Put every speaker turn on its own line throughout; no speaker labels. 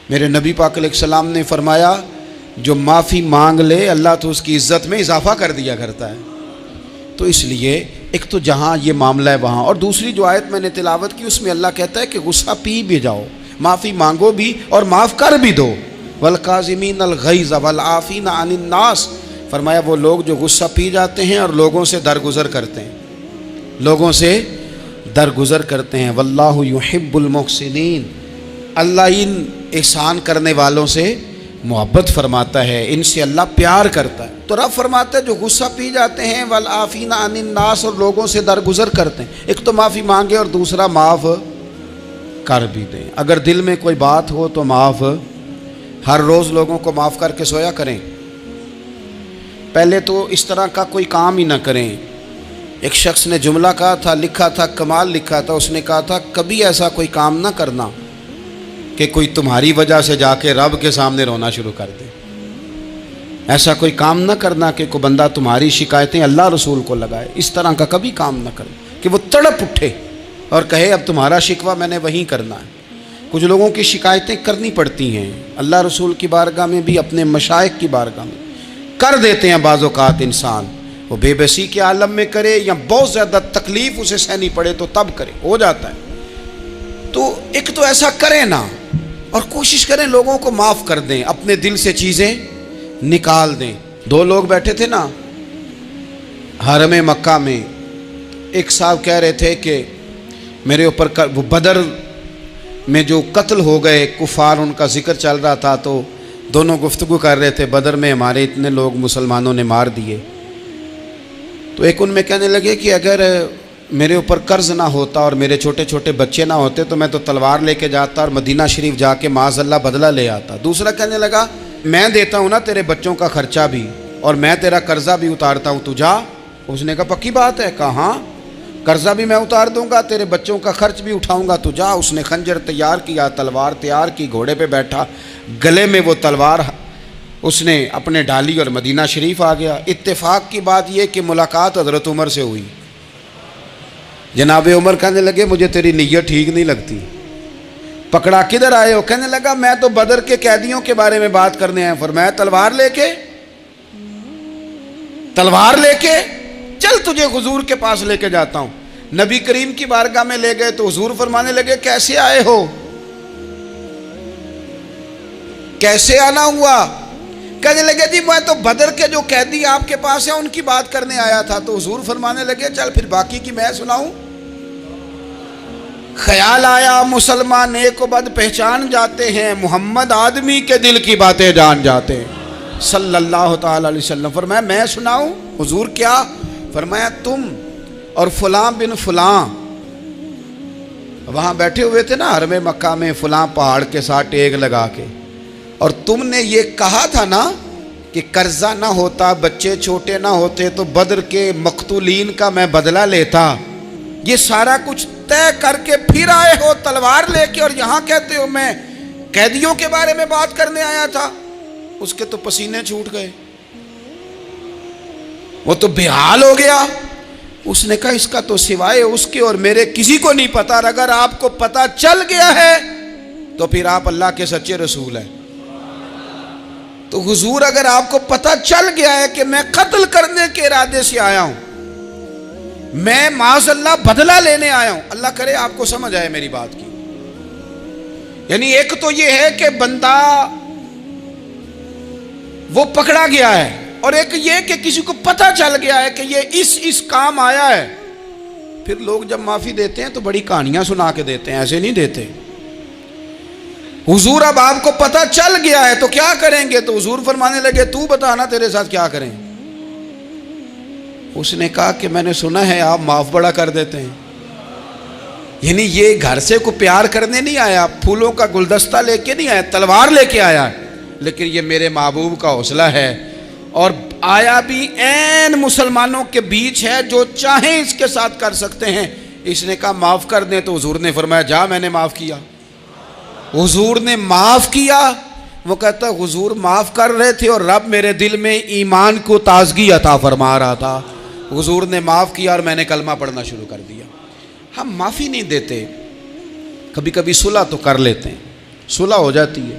میرے نبی پاک علیہ السلام نے فرمایا جو معافی مانگ لے اللہ تو اس کی عزت میں اضافہ کر دیا کرتا ہے۔ تو اس لیے ایک تو جہاں یہ معاملہ ہے وہاں، اور دوسری جو آیت میں نے تلاوت کی اس میں اللہ کہتا ہے کہ غصہ پی بھی جاؤ، معافی مانگو بھی اور معاف کر بھی دو۔ والکاظمین الغیظ والعافین عن الناس، فرمایا وہ لوگ جو غصہ پی جاتے ہیں اور لوگوں سے درگزر کرتے ہیں، لوگوں سے درگزر کرتے ہیں۔ واللہ یحب المحسنین، اللہ ان احسان کرنے والوں سے محبت فرماتا ہے، ان سے اللہ پیار کرتا ہے۔ تو رب فرماتا ہے جو غصہ پی جاتے ہیں والعافین عن الناس، اور لوگوں سے درگزر کرتے ہیں، ایک تو معافی مانگے اور دوسرا معاف کر بھی دیں۔ اگر دل میں کوئی بات ہو تو معاف، ہر روز لوگوں کو معاف کر کے سویا کریں۔ پہلے تو اس طرح کا کوئی کام ہی نہ کریں۔ ایک شخص نے جملہ کہا تھا، لکھا تھا، کمال لکھا تھا، اس نے کہا تھا کبھی ایسا کوئی کام نہ کرنا کہ کوئی تمہاری وجہ سے جا کے رب کے سامنے رونا شروع کر دے۔ ایسا کوئی کام نہ کرنا کہ کوئی بندہ تمہاری شکایتیں اللہ رسول کو لگائے، اس طرح کا کبھی کام نہ کرنا کہ وہ تڑپ اٹھے اور کہے اب تمہارا شکوہ میں نے وہیں کرنا ہے۔ کچھ لوگوں کی شکایتیں کرنی پڑتی ہیں، اللہ رسول کی بارگاہ میں بھی، اپنے مشائخ کی بارگاہ میں کر دیتے ہیں۔ بعض اوقات انسان وہ بے بسی کے عالم میں کرے یا بہت زیادہ تکلیف اسے سہنی پڑے تو تب کرے، ہو جاتا ہے۔ تو ایک تو ایسا کریں نا، اور کوشش کریں لوگوں کو معاف کر دیں، اپنے دل سے چیزیں نکال دیں۔ دو لوگ بیٹھے تھے نا حرم مکہ میں، ایک صاحب کہہ رہے تھے کہ میرے اوپر وہ بدر میں جو قتل ہو گئے کفار، ان کا ذکر چل رہا تھا، تو دونوں گفتگو کر رہے تھے بدر میں ہمارے اتنے لوگ مسلمانوں نے مار دیے۔ تو ایک ان میں کہنے لگے کہ اگر میرے اوپر قرض نہ ہوتا اور میرے چھوٹے چھوٹے بچے نہ ہوتے تو میں تو تلوار لے کے جاتا اور مدینہ شریف جا کے معاذ اللہ بدلہ لے آتا۔ دوسرا کہنے لگا میں دیتا ہوں نا تیرے بچوں کا خرچہ بھی اور میں تیرا قرضہ بھی اتارتا ہوں، تو جا۔ اس نے کہا پکی بات ہے؟ کہا ہاں، قرضہ بھی میں اتار دوں گا، تیرے بچوں کا خرچ بھی اٹھاؤں گا، تو جا۔ اس نے خنجر تیار کیا، تلوار تیار کی، گھوڑے پہ بیٹھا، گلے میں وہ تلوار اس نے اپنے ڈالی اور مدینہ شریف آ گیا۔ اتفاق کی بات یہ کہ ملاقات حضرت عمر سے ہوئی۔ جناب عمر کہنے لگے مجھے تیری نیت ٹھیک نہیں لگتی، پکڑا کدھر آئے ہو؟ کہنے لگا میں تو بدر کے قیدیوں کے بارے میں بات کرنے آیا۔ فرمایا تلوار لے کے چل تجھے حضور کے پاس لے کے جاتا ہوں۔ نبی کریم کی بارگاہ میں لے گئے تو حضور فرمانے لگے کیسے آئے ہو، کیسے آنا ہوا؟ کہنے لگے جی میں تو بدر کے جو قیدی آپ کے پاس ہیں ان کی بات کرنے آیا تھا۔ تو حضور فرمانے لگے چل پھر باقی کی میں سناؤں۔ خیال آیا مسلمان نیک و بد پہچان جاتے ہیں، محمد آدمی کے دل کی باتیں جان جاتے ہیں صلی اللہ تعالی علیہ وسلم۔ فرمایا میں سناؤں؟ حضور کیا؟ فرمایا تم اور فلاں بن فلاں وہاں بیٹھے ہوئے تھے نا حرم مکہ میں فلاں پہاڑ کے ساتھ ٹیک لگا کے، اور تم نے یہ کہا تھا نا کہ قرضہ نہ ہوتا، بچے چھوٹے نہ ہوتے تو بدر کے مقتولین کا میں بدلہ لیتا۔ یہ سارا کچھ طے کر کے پھر آئے ہو تلوار لے کے، اور یہاں کہتے ہو میں قیدیوں کے بارے میں بات کرنے آیا تھا۔ اس کے تو پسینے چھوٹ گئے، وہ تو بے حال ہو گیا۔ اس نے کہا اس کا تو سوائے اس کے اور میرے کسی کو نہیں پتا، اور اگر آپ کو پتا چل گیا ہے تو پھر آپ اللہ کے سچے رسول ہیں۔ تو حضور اگر آپ کو پتا چل گیا ہے کہ میں قتل کرنے کے ارادے سے آیا ہوں، میں معاذ اللہ بدلہ لینے آیا ہوں، اللہ کرے آپ کو سمجھ آئے میری بات کی۔ یعنی ایک تو یہ ہے کہ بندہ وہ پکڑا گیا ہے، اور ایک یہ کہ کسی کو پتا چل گیا ہے کہ یہ اس کام آیا ہے۔ پھر لوگ جب معافی دیتے ہیں تو بڑی کہانیاں سنا کے دیتے ہیں، ایسے نہیں دیتے۔ حضور اب آپ کو پتا چل گیا ہے تو کیا کریں گے؟ تو حضور فرمانے لگے تو بتانا تیرے ساتھ کیا کریں۔ اس نے کہا کہ میں نے سنا ہے آپ معاف بڑا کر دیتے ہیں۔ یعنی یہ گھر سے کو پیار کرنے نہیں آیا، پھولوں کا گلدستہ لے کے نہیں آیا، تلوار لے کے آیا، لیکن یہ میرے محبوب کا حوصلہ ہے، اور آیا بھی عین مسلمانوں کے بیچ ہے، جو چاہیں اس کے ساتھ کر سکتے ہیں۔ اس نے کہا معاف کر دیں، تو حضور نے فرمایا جا میں نے معاف کیا۔ حضور نے معاف کیا۔ وہ کہتا حضور معاف کر رہے تھے اور رب میرے دل میں ایمان کو تازگی عطا فرما رہا تھا۔ حضور نے معاف کیا اور میں نے کلمہ پڑھنا شروع کر دیا۔ ہم معافی نہیں دیتے، کبھی کبھی صلح تو کر لیتے ہیں، صلح ہو جاتی ہے،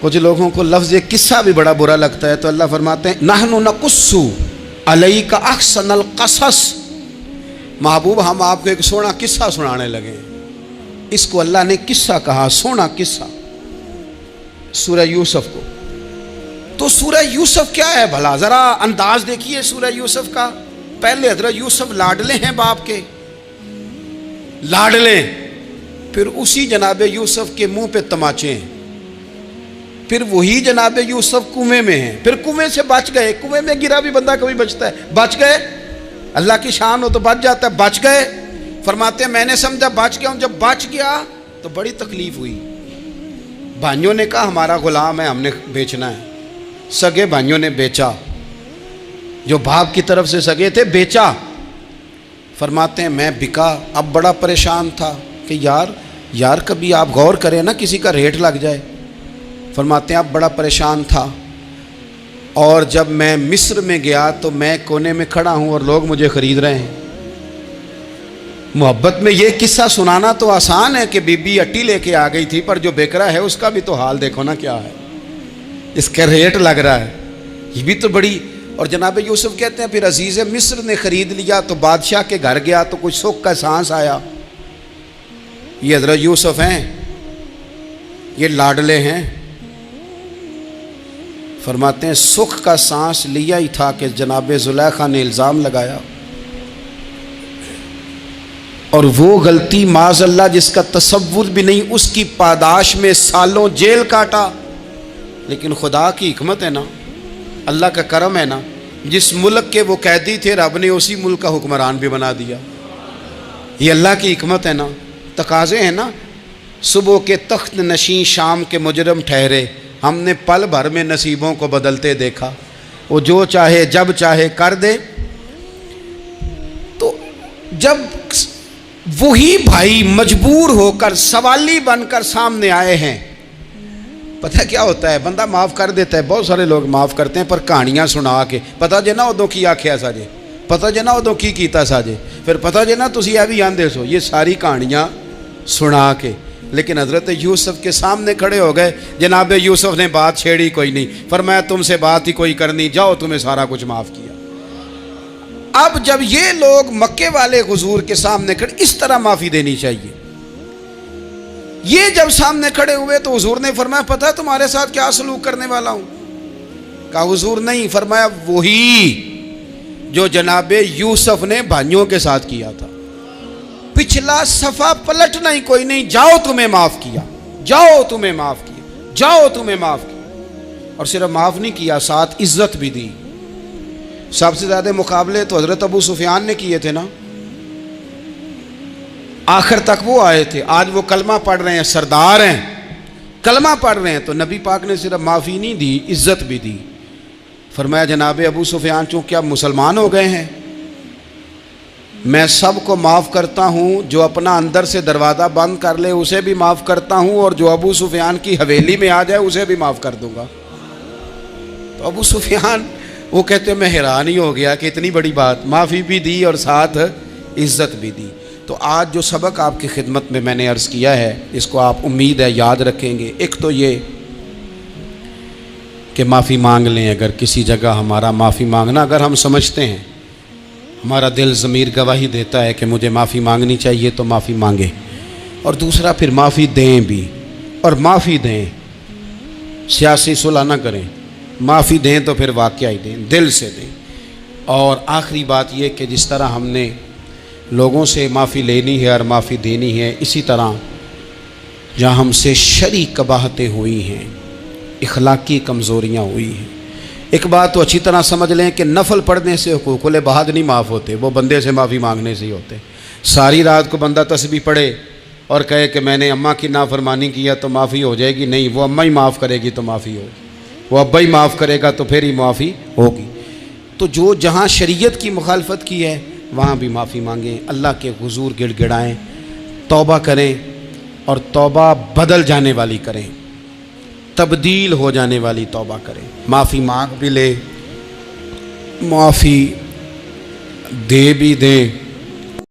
کچھ لوگوں کو لفظ قصہ بھی بڑا برا لگتا ہے، تو اللہ فرماتے ہیں نحن نقص علیک احسن القصص، محبوب ہم آپ کو ایک سونا قصہ سنانے لگے ہیں۔ اس کو اللہ نے قصہ کہا، سونا قصہ، سورہ یوسف کو۔ تو سورہ یوسف کیا ہے بھلا؟ ذرا انداز دیکھیے سورہ یوسف کا۔ پہلے حضرت یوسف لاڈلے ہیں باپ کے، لاڈلے، پھر اسی جناب یوسف کے منہ پہ تماچے ہیں، پھر وہی جناب یوسف کنویں میں ہیں، پھر کنویں سے بچ گئے، کنویں میں گرا بھی بندہ کبھی بچتا ہے، بچ گئے، اللہ کی شان ہو تو بچ جاتا ہے، بچ گئے۔ فرماتے ہیں میں نے سمجھا بچ گیا ہوں، جب بچ گیا تو بڑی تکلیف ہوئی۔ بھائیوں نے کہا ہمارا غلام ہے، ہم نے بیچنا ہے، سگے بھائیوں نے بیچا، جو باپ کی طرف سے سگے تھے بیچا۔ فرماتے ہیں میں بکا، اب بڑا پریشان تھا کہ یار کبھی آپ غور کریں نا، کسی کا ریٹ لگ جائے۔ فرماتے ہیں اب بڑا پریشان تھا، اور جب میں مصر میں گیا تو میں کونے میں کھڑا ہوں اور لوگ مجھے خرید رہے ہیں۔ محبت میں یہ قصہ سنانا تو آسان ہے کہ بی بی اٹی لے کے آ گئی تھی، پر جو بیکرا ہے اس کا بھی تو حال دیکھو نا کیا ہے، اس کا ریٹ لگ رہا ہے، یہ بھی تو بڑی۔ اور جناب یوسف کہتے ہیں پھر عزیز مصر نے خرید لیا تو بادشاہ کے گھر گیا تو کچھ سکھ کا سانس آیا۔ یہ حضرت یوسف ہیں، یہ لاڈلے ہیں۔ فرماتے ہیں سکھ کا سانس لیا ہی تھا کہ جناب زلیخا نے الزام لگایا، اور وہ غلطی معاذ اللہ جس کا تصور بھی نہیں، اس کی پاداش میں سالوں جیل کاٹا۔ لیکن خدا کی حکمت ہے نا، اللہ کا کرم ہے نا، جس ملک کے وہ قیدی تھے رب نے اسی ملک کا حکمران بھی بنا دیا۔ یہ اللہ کی حکمت ہے نا، تقاضے ہیں نا۔ صبح کے تخت نشین شام کے مجرم ٹھہرے، ہم نے پل بھر میں نصیبوں کو بدلتے دیکھا، وہ جو چاہے جب چاہے کر دے۔ تو جب وہی بھائی مجبور ہو کر سوالی بن کر سامنے آئے ہیں، پتہ کیا ہوتا ہے، بندہ معاف کر دیتا ہے، بہت سارے لوگ معاف کرتے ہیں، پر کہانیاں سنا کے پتہ جے نا ادوں کی آکھیا ساجے، پتہ جے نا ادوں کی کیتا ساجے، پھر پتہ جے نا تسی اے بھی آندے سو، یہ ساری کہانیاں سنا کے۔ لیکن حضرت یوسف کے سامنے کھڑے ہو گئے، جناب یوسف نے بات چھیڑی کوئی نہیں، فرمایا تم سے بات ہی کوئی کرنی، جاؤ تمہیں سارا کچھ معاف کیا۔ اب جب یہ لوگ مکے والے حضور کے سامنے کھڑے، اس طرح معافی دینی چاہیے۔ یہ جب سامنے کھڑے ہوئے تو حضور نے فرمایا پتہ ہے تمہارے ساتھ کیا سلوک کرنے والا ہوں؟ کہا حضور نہیں۔ فرمایا وہی جو جناب یوسف نے بھائیوں کے ساتھ کیا تھا، پچھلا صفحہ پلٹنا ہی کوئی نہیں، جاؤ تمہیں معاف کیا، جاؤ تمہیں معاف کیا، جاؤ تمہیں معاف کیا۔ اور صرف معاف نہیں کیا، ساتھ عزت بھی دی۔ سب سے زیادہ مقابلے تو حضرت ابو سفیان نے کیے تھے نا، آخر تک وہ آئے تھے، آج وہ کلمہ پڑھ رہے ہیں، سردار ہیں، کلمہ پڑھ رہے ہیں، تو نبی پاک نے صرف معافی نہیں دی، عزت بھی دی۔ فرمایا جناب ابو سفیان چونکہ اب مسلمان ہو گئے ہیں، میں سب کو معاف کرتا ہوں، جو اپنا اندر سے دروازہ بند کر لے اسے بھی معاف کرتا ہوں، اور جو ابو سفیان کی حویلی میں آ جائے اسے بھی معاف کر دوں گا۔ تو ابو سفیان وہ کہتے ہیں میں حیران ہی ہو گیا کہ اتنی بڑی بات، معافی بھی دی اور ساتھ عزت بھی دی۔ تو آج جو سبق آپ کی خدمت میں نے عرض کیا ہے، اس کو آپ امید ہے یاد رکھیں گے۔ ایک تو یہ کہ معافی مانگ لیں، اگر کسی جگہ ہمارا معافی مانگنا اگر ہم سمجھتے ہیں، ہمارا دل ضمیر گواہی دیتا ہے کہ مجھے معافی مانگنی چاہیے تو معافی مانگیں۔ اور دوسرا پھر معافی دیں بھی، اور معافی دیں، سیاسی صلح نہ کریں، معافی دیں تو پھر واقعہ ہی دیں، دل سے دیں۔ اور آخری بات یہ کہ جس طرح ہم نے لوگوں سے معافی لینی ہے اور معافی دینی ہے، اسی طرح جہاں ہم سے شرعی قباحتیں ہوئی ہیں، اخلاقی کمزوریاں ہوئی ہیں، ایک بات تو اچھی طرح سمجھ لیں کہ نفل پڑھنے سے حقوق العباد نہیں معاف ہوتے، وہ بندے سے معافی مانگنے سے ہی ہوتے۔ ساری رات کو بندہ تسبیح پڑھے اور کہے کہ میں نے اماں کی نافرمانی کیا تو معافی ہو جائے گی، نہیں، وہ اماں ہی معاف کرے گی تو معافی ہوگی، وہ ابا ہی معاف کرے گا تو پھر ہی معافی ہوگی۔ تو جو جہاں شریعت کی مخالفت کی ہے وہاں بھی معافی مانگیں، اللہ کے حضور گڑ گڑائیں، توبہ کریں، اور توبہ بدل جانے والی کریں، تبدیل ہو جانے والی توبہ کریں۔ معافی مانگ بھی لے، معافی دے بھی دیں،